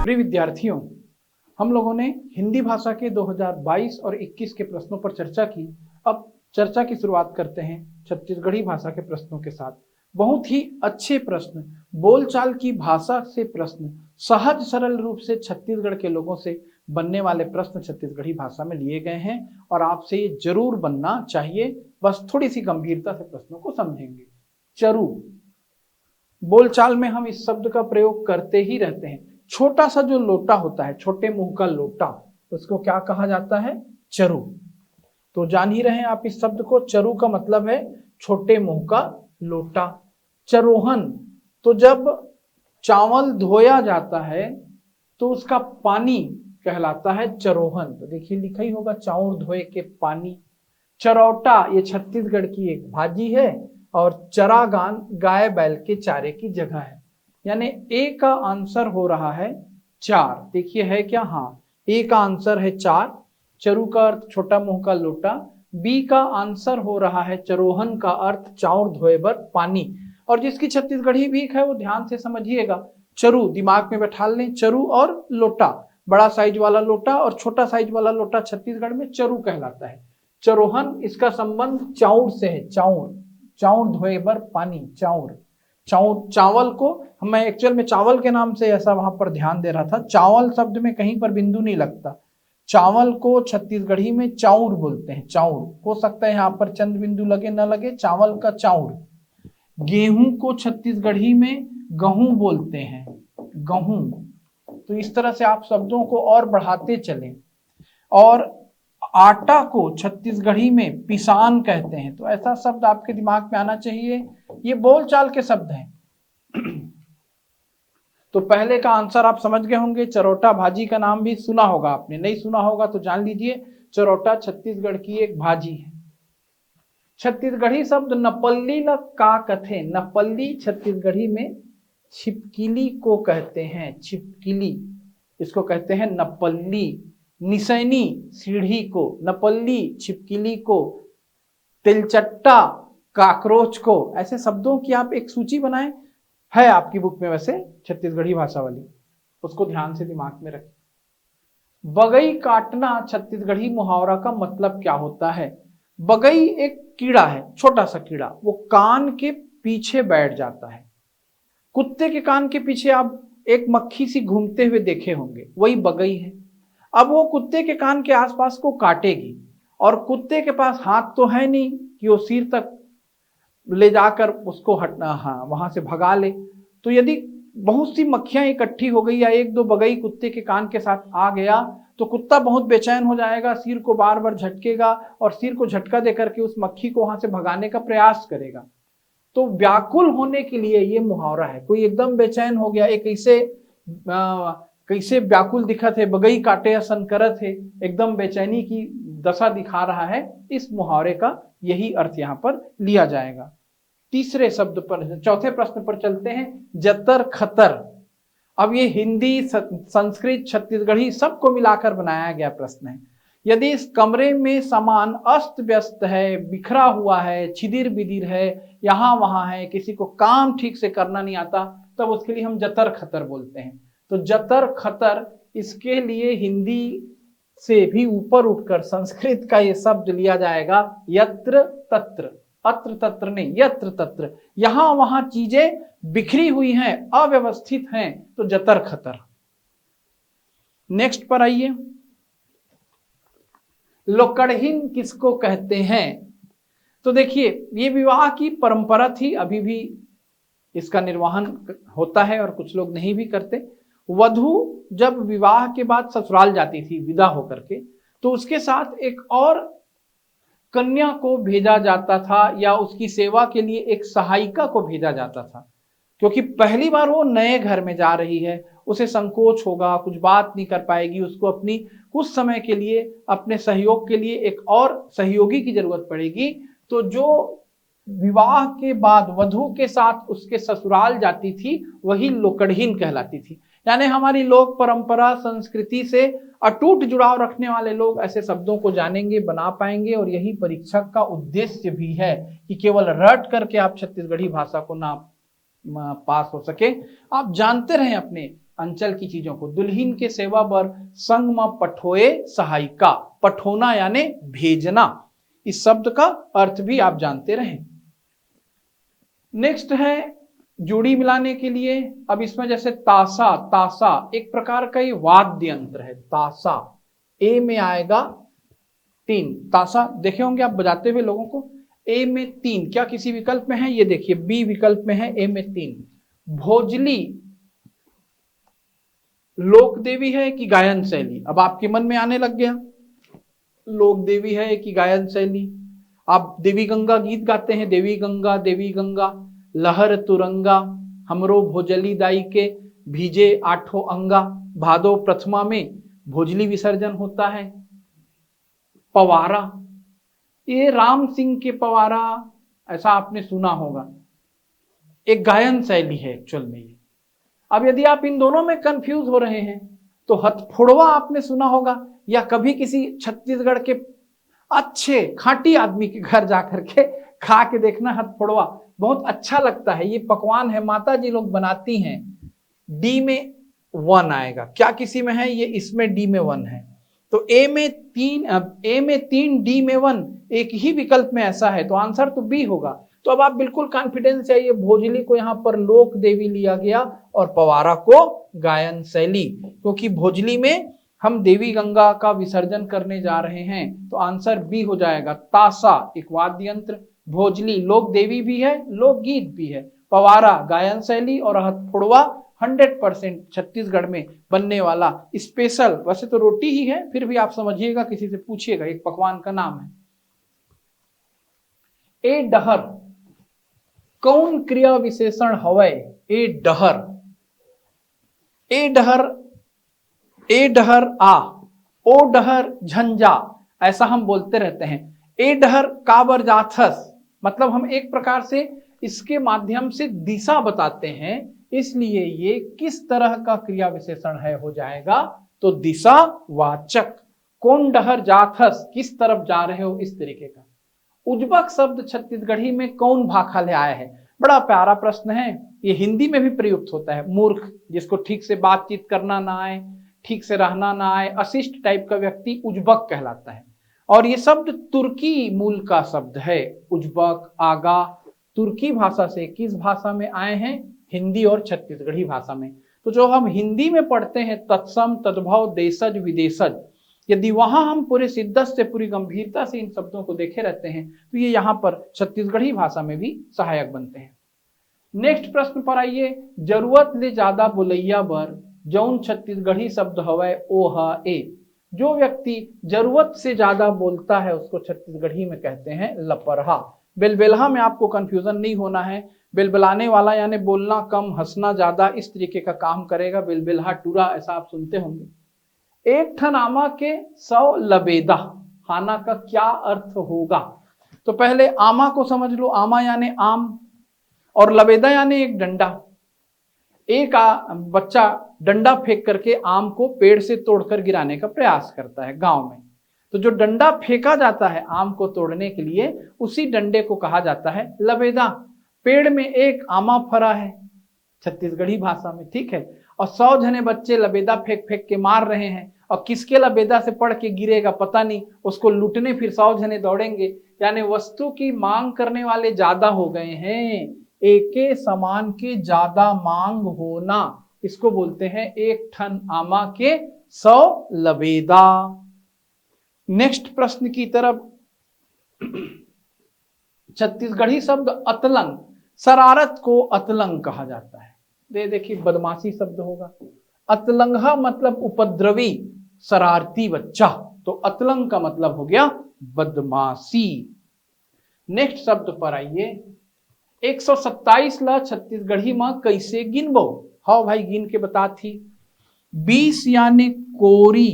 प्रिय विद्यार्थियों, हम लोगों ने हिंदी भाषा के 2022 और 21 के प्रश्नों पर चर्चा की। अब चर्चा की शुरुआत करते हैं छत्तीसगढ़ी भाषा के प्रश्नों के साथ। बहुत ही अच्छे प्रश्न, बोलचाल की भाषा से प्रश्न, सहज सरल रूप से छत्तीसगढ़ के लोगों से बनने वाले प्रश्न छत्तीसगढ़ी भाषा में लिए गए हैं और आपसे ये जरूर बनना चाहिए। बस थोड़ी सी गंभीरता से प्रश्नों को समझेंगे। चरु, बोलचाल में हम इस शब्द का प्रयोग करते ही रहते हैं। छोटा सा जो लोटा होता है, छोटे मुंह का लोटा, उसको क्या कहा जाता है? चरु। तो जान ही रहे हैं आप इस शब्द को। चरु का मतलब है छोटे मुंह का लोटा। चरोहन, तो जब चावल धोया जाता है तो उसका पानी कहलाता है चरोहन। तो देखिए लिखा ही होगा, चाउर धोए के पानी। चरौटा, ये छत्तीसगढ़ की एक भाजी है और चरागान गाय बैल के चारे की जगह है। यानी ए का आंसर हो रहा है 4। देखिए है क्या? हाँ, ए का आंसर है 4। चरु का अर्थ छोटा मुंह का लोटा। बी का आंसर हो रहा है चरोहन का अर्थ चाउर धोए बर पानी। और जिसकी छत्तीसगढ़ी भीख है वो ध्यान से समझिएगा। चरु दिमाग में बैठा लें, चरु और लोटा, बड़ा साइज वाला लोटा और छोटा साइज वाला लोटा छत्तीसगढ़ में चरु कहलाता है। चरोहन, इसका संबंध चाउर से है। चाउर, चाउर धोए बर पानी, चाउर। चावल को मैं एक्चुअल में चावल के नाम से ऐसा वहां पर ध्यान दे रहा था। चावल शब्द में कहीं पर बिंदु नहीं लगता। चावल को छत्तीसगढ़ी में चाउर बोलते हैं। चाउर, हो सकता है यहाँ पर चंद बिंदु लगे न लगे, चावल का चाउर। गेहूं को छत्तीसगढ़ी में गहूं बोलते हैं, गहूं। तो इस तरह से आप शब्दों को और बढ़ाते चलें। और आटा को छत्तीसगढ़ी में पिसान कहते हैं। तो ऐसा शब्द आपके दिमाग में आना चाहिए। ये बोलचाल के शब्द हैं। तो पहले का आंसर आप समझ गए होंगे। चरौटा भाजी का नाम भी सुना होगा आपने, नहीं सुना होगा तो जान लीजिए, चरौटा छत्तीसगढ़ की एक भाजी है। छत्तीसगढ़ी शब्द नपल्ली ल का कथे। नपल्ली छत्तीसगढ़ी में छिपकिली को कहते हैं। छिपकिली, इसको कहते हैं नपल्ली। निसैनी सीढ़ी को, नपल्ली छिपकिली को, तिलचट्टा काकरोच को। ऐसे शब्दों की आप एक सूची बनाएं, है आपकी बुक में वैसे छत्तीसगढ़ी भाषा वाली, उसको ध्यान से दिमाग में रखें। बगई काटना छत्तीसगढ़ी मुहावरा का मतलब क्या होता है? बगई एक कीड़ा है, छोटा सा कीड़ा, वो कान के पीछे बैठ जाता है। कुत्ते के कान के पीछे आप एक मक्खी सी घूमते हुए देखे होंगे, वही बगई है। अब वो कुत्ते के कान के आसपास को काटेगी और कुत्ते के पास हाथ तो है नहीं कि वो सिर तक ले जाकर उसको हटना, हाँ, वहां से भगा ले। तो यदि बहुत सी मक्खियां इकट्ठी हो गई या एक दो बगई कुत्ते के कान के साथ आ गया तो कुत्ता बहुत बेचैन हो जाएगा, सिर को बार बार झटकेगा और सिर को झटका देकर के उस मक्खी को वहां से भगाने का प्रयास करेगा। तो व्याकुल होने के लिए ये मुहावरा है। कोई एकदम बेचैन हो गया, एक कैसे व्याकुल दिखत है, बगई काटे या संकरत है, एकदम बेचैनी की दशा दिखा रहा है। इस मुहावरे का यही अर्थ यहाँ पर लिया जाएगा। तीसरे शब्द पर, चौथे प्रश्न पर चलते हैं। जतर खतर। अब ये हिंदी, संस्कृत, छत्तीसगढ़ी सबको मिलाकर बनाया गया प्रश्न है। यदि इस कमरे में सामान अस्त व्यस्त है, बिखरा हुआ है, छिदिर बिदिर है, यहाँ वहां है, किसी को काम ठीक से करना नहीं आता, तब उसके लिए हम जतर खतर बोलते हैं। तो जतर खतर, इसके लिए हिंदी से भी ऊपर उठकर संस्कृत का ये शब्द लिया जाएगा यत्र तत्र। अत्र तत्र नहीं, यत्र तत्र। यहां वहां चीजें बिखरी हुई हैं, अव्यवस्थित हैं, तो जतर खतर। नेक्स्ट पर आइए। लोकड़हीन किसको कहते हैं? तो देखिए, ये विवाह की परंपरा थी, अभी भी इसका निर्वहन होता है और कुछ लोग नहीं भी करते। वधू जब विवाह के बाद ससुराल जाती थी विदा होकर के, तो उसके साथ एक और कन्या को भेजा जाता था या उसकी सेवा के लिए एक सहायिका को भेजा जाता था। क्योंकि पहली बार वो नए घर में जा रही है, उसे संकोच होगा, कुछ बात नहीं कर पाएगी, उसको अपनी कुछ समय के लिए अपने सहयोग के लिए एक और सहयोगी की जरूरत पड़ेगी। तो जो विवाह के बाद वधू के साथ उसके ससुराल जाती थी वही लोकड़हीन कहलाती थी। यानी हमारी लोक परंपरा संस्कृति से अटूट जुड़ाव रखने वाले लोग ऐसे शब्दों को जानेंगे, बना पाएंगे। और यही परीक्षक का उद्देश्य भी है कि केवल रट करके आप छत्तीसगढ़ी भाषा को ना पास हो सके, आप जानते रहें अपने अंचल की चीजों को। दुल्हीन के सेवा बर संग में पठोए सहायिका, पठोना यानी भेजना, इस शब्द का अर्थ भी आप जानते रहें। नेक्स्ट है जोड़ी मिलाने के लिए। अब इसमें जैसे तासा, तासा एक प्रकार का ये वाद्य यंत्र है। तासा ए में आएगा 3, तासा देखे होंगे आप बजाते हुए लोगों को। ए में 3 क्या किसी विकल्प में है? ये देखिए बी विकल्प में है, ए में 3। भोजली लोक देवी है कि गायन शैली? अब आपके मन में आने लग गया, लोक देवी है कि गायन शैली। आप देवी गंगा गीत गाते हैं, देवी गंगा देवी गंगा, लहर तुरंगा, हमरो भोजली दाई के भीजे आठों अंगा। भादो प्रथमा में भोजली विसर्जन होता है। पवारा, ये राम सिंह के पवारा ऐसा आपने सुना होगा, एक गायन शैली है एक्चुअल में ये। अब यदि आप इन दोनों में कंफ्यूज हो रहे हैं तो हथफोड़वा आपने सुना होगा, या कभी किसी छत्तीसगढ़ के अच्छे खाटी आदमी के घर जाकर के खा के देखना हथफोड़वा, बहुत अच्छा लगता है। ये पकवान है, माता जी लोग बनाती हैं। डी में 1 आएगा, क्या किसी में है? ये इसमें डी में 1 है। तो ए में 3 डी में 1, एक ही विकल्प में ऐसा है, तो आंसर तो बी होगा। तो अब आप बिल्कुल कॉन्फिडेंस चाहिए, भोजली को यहाँ पर लोक देवी लिया गया और पवारा को गायन शैली, क्योंकि भोजली में हम देवी गंगा का विसर्जन करने जा रहे हैं, तो आंसर बी हो जाएगा। तासा एक वाद्य यंत्र, भोजली लोक देवी भी है, लोकगीत भी है, पवारा गायन शैली, और हथफोड़वा 100% छत्तीसगढ़ में बनने वाला स्पेशल, वैसे तो रोटी ही है, फिर भी आप समझिएगा, किसी से पूछिएगा, एक पकवान का नाम है। ए डहर कौन क्रिया विशेषण हवय? ए डहर, ए डहर, ए डहर आ, ओ डहर झंझा, ऐसा हम बोलते रहते हैं। ए डहर काबर जाथस, मतलब हम एक प्रकार से इसके माध्यम से दिशा बताते हैं, इसलिए ये किस तरह का क्रिया विशेषण है हो जाएगा? तो दिशावाचक। कौन डहर जाथस, किस तरफ जा रहे हो, इस तरीके का। उज्बक शब्द छत्तीसगढ़ी में कौन भाखा ले आया है? बड़ा प्यारा प्रश्न है, ये हिंदी में भी प्रयुक्त होता है। मूर्ख, जिसको ठीक से बातचीत करना ना आए, ठीक से रहना ना आए, अशिष्ट टाइप का व्यक्ति उज्बक कहलाता है। और ये शब्द तुर्की मूल का शब्द है। उज्बक, आगा तुर्की भाषा से किस भाषा में आए हैं? हिंदी और छत्तीसगढ़ी भाषा में। तो जो हम हिंदी में पढ़ते हैं तत्सम, तद्भव, देशज, विदेशज, यदि वहां हम पूरे शिद्दत से, पूरी गंभीरता से इन शब्दों को देखे रहते हैं, तो ये यहाँ पर छत्तीसगढ़ी भाषा में भी सहायक बनते हैं। नेक्स्ट प्रश्न पर आइए। जरूरत ले ज्यादा बोलैया बर जौन छत्तीसगढ़ी शब्द हवय ओ ह ए। जो व्यक्ति जरूरत से ज्यादा बोलता है उसको छत्तीसगढ़ी में कहते हैं लपरहा। बेलबेलहा में आपको कंफ्यूजन नहीं होना है। बेलबेलाने वाला यानी बोलना कम, हंसना ज्यादा, इस तरीके का काम करेगा। बेलबेलहा टूरा, ऐसा आप सुनते होंगे। एक ठन आमा के 100 लबेदा, खाना का क्या अर्थ होगा? तो पहले आमा को समझ लो। आमा यानी आम, और लबेदा यानी एक डंडा। एक बच्चा डंडा फेंक करके आम को पेड़ से तोड़कर गिराने का प्रयास करता है गांव में। तो जो डंडा फेंका जाता है आम को तोड़ने के लिए, उसी डंडे को कहा जाता है लबेदा। पेड़ में एक आमा फरा है छत्तीसगढ़ी भाषा में, ठीक है, और 100 जने बच्चे लबेदा फेंक फेंक के मार रहे हैं, और किसके लबेदा से पड़ के गिरेगा पता नहीं, उसको लूटने फिर 100 जने दौड़ेंगे। यानी वस्तु की मांग करने वाले ज्यादा हो गए हैं। एके समान के ज्यादा मांग होना, इसको बोलते हैं एक ठन आमा के 100 लबेदा। नेक्स्ट प्रश्न की तरफ। छत्तीसगढ़ी शब्द अतलंग, शरारत को अतलंग कहा जाता है। देखिए बदमाशी शब्द होगा। अतलंगा मतलब उपद्रवी, शरारती बच्चा, तो अतलंग का मतलब हो गया बदमाशी। नेक्स्ट शब्द पर आइए। 127 ला छत्तीसगढ़ी में कैसे गिनबो? हाँ भाई गिन के बता थी। 20 यानी कोरी,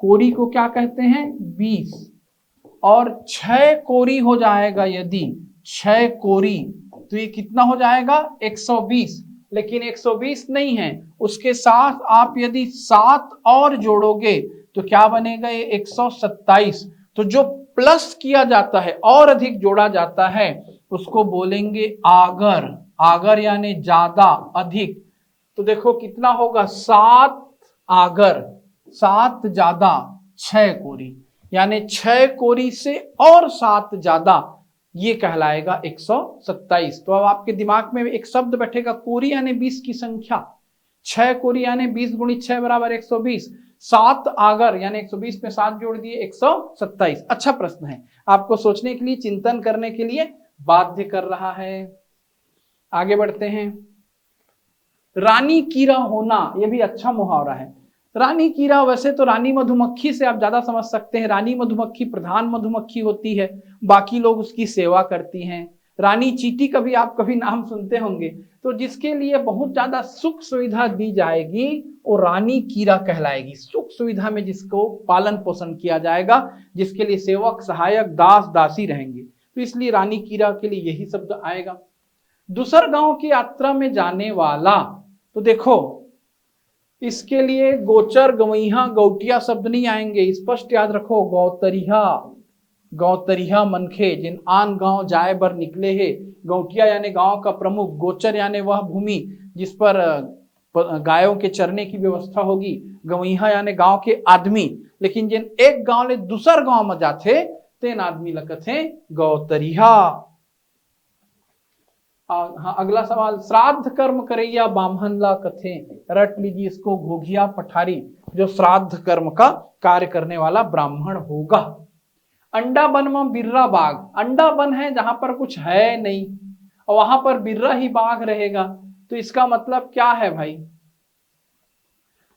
कोरी को क्या कहते हैं? 20। और 6 कोरी हो जाएगा, यदि 6 कोरी तो ये कितना हो जाएगा? 120। लेकिन 120 नहीं है, उसके साथ आप यदि 7 और जोड़ोगे तो क्या बनेगा? ये 127। तो जो प्लस किया जाता है और अधिक जोड़ा जाता है उसको बोलेंगे आगर। आगर यानी ज्यादा, अधिक। तो देखो कितना होगा, 7 आगर, 7 ज्यादा 6 कोरी, यानी 6 कोरी से और 7 ज्यादा, ये कहलाएगा 127। तो अब आपके दिमाग में एक शब्द बैठेगा, कोरी यानी 20 की संख्या, 6 कोरी यानी 20 गुणित 6 बराबर 120, 7 आगर यानी 120 में 7 जोड़ दिए 127। अच्छा प्रश्न है, आपको सोचने के लिए, चिंतन करने के लिए बाध्य कर रहा है। आगे बढ़ते हैं। रानी कीड़ा होना, यह भी अच्छा मुहावरा है। रानी कीड़ा, वैसे तो रानी मधुमक्खी से आप ज्यादा समझ सकते हैं। रानी मधुमक्खी प्रधान मधुमक्खी होती है, बाकी लोग उसकी सेवा करती हैं। रानी चींटी का भी आप कभी नाम सुनते होंगे। तो जिसके लिए बहुत ज्यादा सुख सुविधा दी जाएगी वो रानी कीड़ा कहलाएगी। सुख सुविधा में जिसको पालन पोषण किया जाएगा, जिसके लिए सेवक सहायक दास दासी रहेंगे, तो इसलिए रानी कीड़ा के लिए यही शब्द आएगा। दूसर गांव की यात्रा में जाने वाला, तो देखो इसके लिए गोचर गवैया गौटिया शब्द नहीं आएंगे, स्पष्ट याद रखो। गौतरिया, गौतरिया मनखे जिन आन गांव जाए बर निकले है। गौटिया यानी गांव का प्रमुख, गोचर यानी वह भूमि जिस पर गायों के चरने की व्यवस्था होगी, गवैया यानी गांव के आदमी। लेकिन जिन एक गांव ले दूसर गांव में जाते तेन आदमी लगत है गौतरिया। हाँ, अगला सवाल, श्राद्ध कर्म करैया बामहन ला कथे। रट लीजिए इसको, घोघिया पठारी जो श्राद्ध कर्म का कार्य करने वाला ब्राह्मण होगा। अंडा बन में बिर्रा बाघ, अंडा बन है जहां पर कुछ है नहीं और वहां पर बिर्रा ही बाघ रहेगा, तो इसका मतलब क्या है भाई?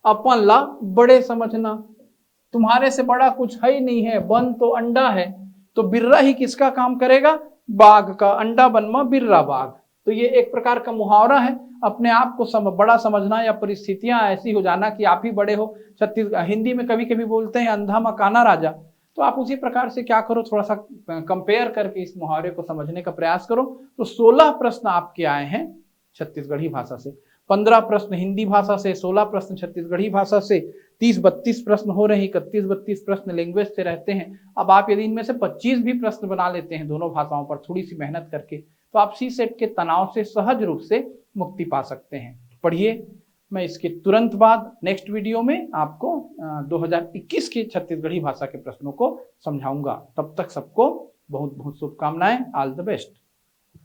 अपन ला बड़े समझना, तुम्हारे से बड़ा कुछ है ही नहीं है, बन तो अंडा है, तो बिर्रा ही किसका काम करेगा? बाघ का। अंडा बन में बिर्रा बाघ, तो ये एक प्रकार का मुहावरा है। अपने आप को बड़ा समझना या परिस्थितियां ऐसी हो जाना कि आप ही बड़े हो। हिंदी में कभी कभी बोलते हैं अंधा मकाना राजा, तो आप उसी प्रकार से क्या करो, थोड़ा सा कंपेयर करके इस मुहावरे को समझने का प्रयास करो। तो 16 प्रश्न आपके आए हैं छत्तीसगढ़ी भाषा से, 15 प्रश्न हिंदी भाषा से, 16 प्रश्न छत्तीसगढ़ी भाषा से, 30-32 प्रश्न हो रहे हैं, 31-32 प्रश्न लैंग्वेज से रहते हैं। अब आप यदि इनमें से 25 भी प्रश्न बना लेते हैं दोनों भाषाओं पर थोड़ी सी मेहनत करके, तो आप सी सेट के तनाव से सहज रूप से मुक्ति पा सकते हैं। पढ़िए, मैं इसके तुरंत बाद नेक्स्ट वीडियो में आपको 2021 के छत्तीसगढ़ी भाषा के प्रश्नों को समझाऊंगा। तब तक सबको बहुत बहुत शुभकामनाएं। All the best.